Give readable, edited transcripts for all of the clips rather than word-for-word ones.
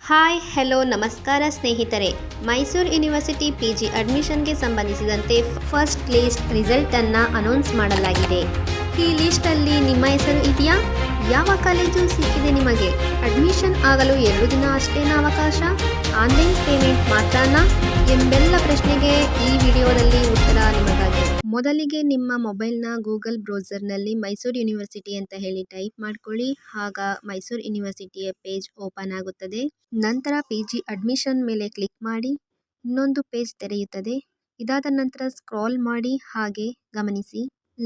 Hi hello ನಮಸ್ಕಾರ ಸ್ನೇಹಿತರೆ. Mysuru university PG ಅಡ್ಮಿಷನ್ಗೆ ಸಂಬಂಧಿಸಿದಂತೆ ಫಸ್ಟ್ ಲಿಸ್ಟ್ ರಿಸಲ್ಟನ್ನು ಅನೌನ್ಸ್ ಮಾಡಲಾಗಿದೆ. ಈ ಲಿಸ್ಟಲ್ಲಿ ನಿಮ್ಮ ಹೆಸರು ಇದೆಯಾ? ಯಾವ ಕಾಲೇಜು ಸಿಕ್ಕಿದೆ ನಿಮಗೆ? ಅಡ್ಮಿಷನ್ ಆಗಲು 2 ದಿನ ಅಷ್ಟೇನಾ ಅವಕಾಶ? Online payment ಮಾತ್ರನಾ? ಎಂಬೆಲ್ಲ ಪ್ರಶ್ನೆಗೆ ಈ ವಿಡಿಯೋದಲ್ಲಿ ಉತ್ತರ ನಿಮಗಾಗಿ. ಮೊದಲಿಗೆ ನಿಮ್ಮ ಮೊಬೈಲ್ನ ಗೂಗಲ್ ಬ್ರೌಸರ್ನಲ್ಲಿ ಮೈಸೂರು ಯೂನಿವರ್ಸಿಟಿ ಅಂತ ಹೇಳಿ ಟೈಪ್ ಮಾಡ್ಕೊಳ್ಳಿ. ಆಗ ಮೈಸೂರು ಯೂನಿವರ್ಸಿಟಿಯ ಪೇಜ್ ಓಪನ್ ಆಗುತ್ತದೆ. ನಂತರ PG ಅಡ್ಮಿಷನ್ ಮೇಲೆ ಕ್ಲಿಕ್ ಮಾಡಿ. ಇನ್ನೊಂದು ಪೇಜ್ ತೆರೆಯುತ್ತದೆ. ಇದಾದ ನಂತರ ಸ್ಕ್ರಾಲ್ ಮಾಡಿ ಹಾಗೆ ಗಮನಿಸಿ.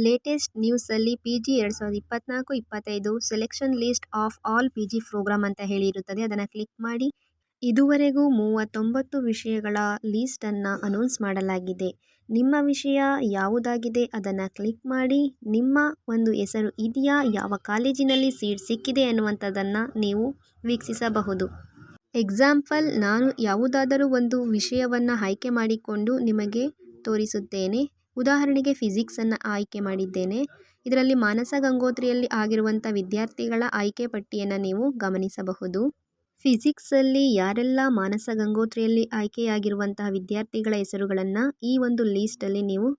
ಲೇಟೆಸ್ಟ್ ನ್ಯೂಸಲ್ಲಿ PG 2024-25 selection list of all PG program ಅಂತ ಹೇಳಿ ಇರುತ್ತದೆ. ಅದನ್ನು ಕ್ಲಿಕ್ ಮಾಡಿ. ಇದುವರೆಗೂ 39 ವಿಷಯಗಳ ಲೀಸ್ಟನ್ನು ಅನೌನ್ಸ್ ಮಾಡಲಾಗಿದೆ. ನಿಮ್ಮ ವಿಷಯ ಯಾವುದಾಗಿದೆ ಅದನ್ನು ಕ್ಲಿಕ್ ಮಾಡಿ. ನಿಮ್ಮ ಒಂದು ಹೆಸರು ಇದೆಯಾ, ಯಾವ ಕಾಲೇಜಿನಲ್ಲಿ ಸೀಟ್ ಸಿಕ್ಕಿದೆ ಅನ್ನುವಂಥದ್ದನ್ನು ನೀವು ವೀಕ್ಷಿಸಬಹುದು. ಎಕ್ಸಾಂಪಲ್, ನಾನು ಯಾವುದಾದರೂ ಒಂದು ವಿಷಯವನ್ನು ಆಯ್ಕೆ ಮಾಡಿಕೊಂಡು ನಿಮಗೆ ತೋರಿಸುತ್ತೇನೆ. ಉದಾಹರಣೆಗೆ ಫಿಸಿಕ್ಸನ್ನು ಆಯ್ಕೆ ಮಾಡಿದ್ದೇನೆ. ಇದರಲ್ಲಿ ಮಾನಸ ಗಂಗೋತ್ರಿಯಲ್ಲಿ ಆಗಿರುವಂಥ ವಿದ್ಯಾರ್ಥಿಗಳ ಆಯ್ಕೆ ಪಟ್ಟಿಯನ್ನು ನೀವು ಗಮನಿಸಬಹುದು. ಫಿಸಿಕ್ಸಲ್ಲಿ ಯಾರೆಲ್ಲ ಮಾನಸ ಗಂಗೋತ್ರಿಯಲ್ಲಿ ಆಯ್ಕೆಯಾಗಿರುವಂತಹ ವಿದ್ಯಾರ್ಥಿಗಳ ಹೆಸರುಗಳನ್ನು ಈ ಒಂದು ಲೀಸ್ಟಲ್ಲಿ ನೀವು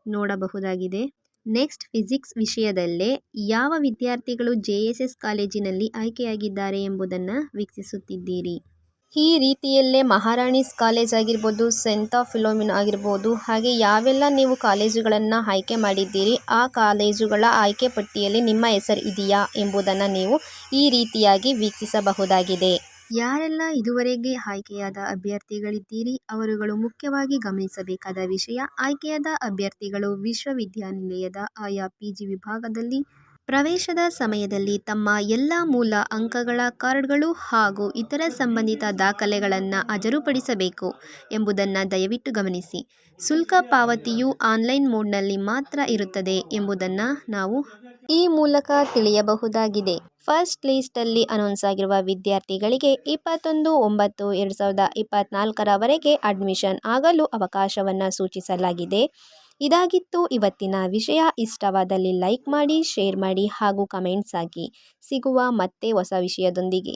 ನೋಡಬಹುದಾಗಿದೆ. ನೆಕ್ಸ್ಟ್, ಫಿಸಿಕ್ಸ್ ವಿಷಯದಲ್ಲೇ ಯಾವ ವಿದ್ಯಾರ್ಥಿಗಳು JSS ಕಾಲೇಜಿನಲ್ಲಿ ಆಯ್ಕೆಯಾಗಿದ್ದಾರೆ ಎಂಬುದನ್ನು ವೀಕ್ಷಿಸುತ್ತಿದ್ದೀರಿ. ಈ ರೀತಿಯಲ್ಲೇ ಮಹಾರಾಣೀಸ್ ಕಾಲೇಜ್ ಆಗಿರ್ಬೋದು, ಸೆಂಟ್ ಫಿಲೋಮಿನಾ ಆಗಿರ್ಬೋದು, ಹಾಗೆ ಯಾವೆಲ್ಲ ನೀವು ಕಾಲೇಜುಗಳನ್ನು ಆಯ್ಕೆ ಮಾಡಿದ್ದೀರಿ ಆ ಕಾಲೇಜುಗಳ ಆಯ್ಕೆ ಪಟ್ಟಿಯಲ್ಲಿ ನಿಮ್ಮ ಹೆಸರು ಇದೆಯಾ ಎಂಬುದನ್ನು ನೀವು ಈ ರೀತಿಯಾಗಿ ವೀಕ್ಷಿಸಬಹುದಾಗಿದೆ. ಯಾರೆಲ್ಲ ಇದುವರೆಗೆ ಆಯ್ಕೆಯಾದ ಅಭ್ಯರ್ಥಿಗಳಿದ್ದೀರಿ ಅವರುಗಳು ಮುಖ್ಯವಾಗಿ ಗಮನಿಸಬೇಕಾದ ವಿಷಯ, ಆಯ್ಕೆಯಾದ ಅಭ್ಯರ್ಥಿಗಳು ವಿಶ್ವವಿದ್ಯಾನಿಲಯದ ಆಯಾ PG ವಿಭಾಗದಲ್ಲಿ ಪ್ರವೇಶದ ಸಮಯದಲ್ಲಿ ತಮ್ಮ ಎಲ್ಲ ಮೂಲ ಅಂಕಗಳ ಕಾರ್ಡ್ಗಳು ಹಾಗೂ ಇತರ ಸಂಬಂಧಿತ ದಾಖಲೆಗಳನ್ನು ಹಾಜರುಪಡಿಸಬೇಕು ಎಂಬುದನ್ನು ದಯವಿಟ್ಟು ಗಮನಿಸಿ. ಶುಲ್ಕ ಪಾವತಿಯು ಆನ್ಲೈನ್ ಮೋಡ್ನಲ್ಲಿ ಮಾತ್ರ ಇರುತ್ತದೆ ಎಂಬುದನ್ನು ನಾವು ಈ ಮೂಲಕ ತಿಳಿಯಬಹುದಾಗಿದೆ. ಫಸ್ಟ್ ಲೀಸ್ಟಲ್ಲಿ ಅನೌನ್ಸ್ ಆಗಿರುವ ವಿದ್ಯಾರ್ಥಿಗಳಿಗೆ 21/9/2024 ಅಡ್ಮಿಷನ್ ಆಗಲು ಅವಕಾಶವನ್ನು ಸೂಚಿಸಲಾಗಿದೆ. ಇದಾಗಿತ್ತು ಇವತ್ತಿನ ವಿಷಯ. ಇಷ್ಟವಾದಲ್ಲಿ ಲೈಕ್ ಮಾಡಿ, ಶೇರ್ ಮಾಡಿ ಹಾಗೂ ಕಮೆಂಟ್ಸ್ ಹಾಕಿ. ಸಿಗುವ ಮತ್ತೆ ಹೊಸ ವಿಷಯದೊಂದಿಗೆ.